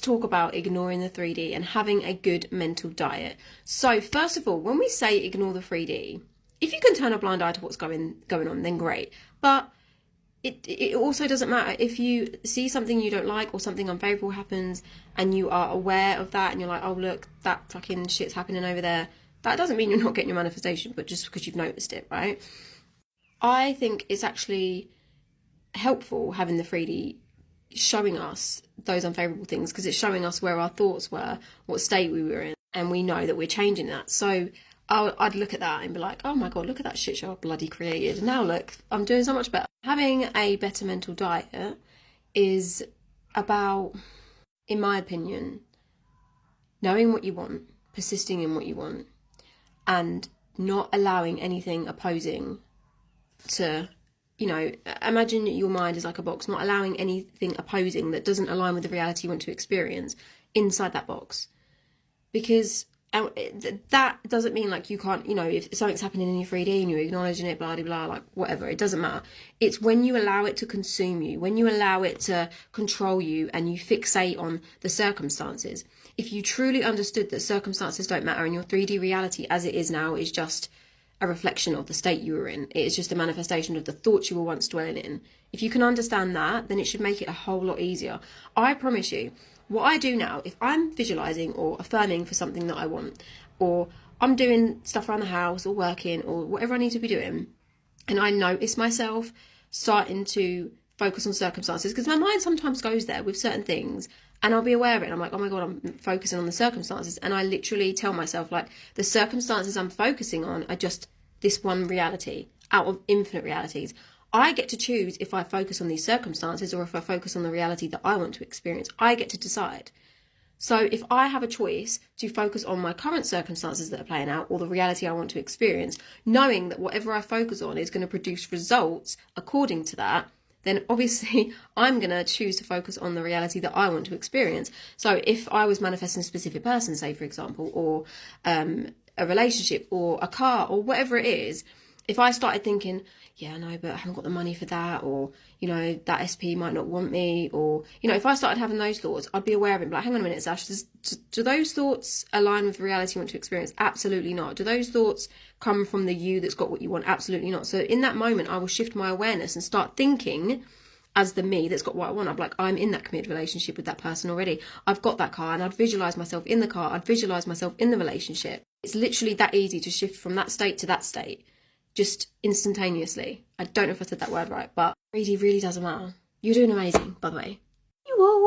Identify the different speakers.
Speaker 1: talk about ignoring the 3D and having a good mental diet. So first of all, when we say ignore the 3D, if you can turn a blind eye to what's going on, then great. But it also doesn't matter if you see something you don't like or something unfavorable happens and you are aware of that and you're like, oh look, that fucking shit's happening over there. That doesn't mean you're not getting your manifestation, but just because you've noticed it, right? I think it's actually helpful having the 3D showing us those unfavorable things, because it's showing us where our thoughts were, what state we were in, and we know that we're changing that. So I'd look at that and be like, oh my god, look at that shit show I bloody created. And now look, I'm doing so much better. Having a better mental diet is about, in my opinion, knowing what you want, persisting in what you want, and not allowing anything opposing to, you know, imagine your mind is like a box, not allowing anything opposing that doesn't align with the reality you want to experience inside that box. Because that doesn't mean like you can't, you know, if something's happening in your 3D and you're acknowledging it, blah, blah, blah, like whatever, it doesn't matter. It's when you allow it to consume you, when you allow it to control you and you fixate on the circumstances. If you truly understood that circumstances don't matter and your 3D reality as it is now is just a reflection of the state you were in, it is just a manifestation of the thoughts you were once dwelling in. If you can understand that, then it should make it a whole lot easier. I promise you, what I do now, if I'm visualizing or affirming for something that I want, or I'm doing stuff around the house or working or whatever I need to be doing, and I notice myself starting to focus on circumstances, because my mind sometimes goes there with certain things, and I'll be aware of it. And I'm like, oh my God, I'm focusing on the circumstances. And I literally tell myself, like, the circumstances I'm focusing on are just this one reality out of infinite realities. I get to choose if I focus on these circumstances or if I focus on the reality that I want to experience. I get to decide. So if I have a choice to focus on my current circumstances that are playing out or the reality I want to experience, knowing that whatever I focus on is going to produce results according to that, then obviously I'm going to choose to focus on the reality that I want to experience. So if I was manifesting a specific person, say for example, or a relationship or a car or whatever it is, if I started thinking, yeah, no, but I haven't got the money for that, or, you know, that SP might not want me, or, you know, if I started having those thoughts, I'd be aware of it, like, hang on a minute, Sash, do those thoughts align with the reality you want to experience? Absolutely not. Do those thoughts come from the you that's got what you want? Absolutely not. So in that moment, I will shift my awareness and start thinking as the me that's got what I want. I'm like, I'm in that committed relationship with that person already. I've got that car, and I'd visualize myself in the car. I'd visualize myself in the relationship. It's literally that easy to shift from that state to that state, just instantaneously. I don't know if I said that word right, but 3D really doesn't matter. You're doing amazing, by the way. You all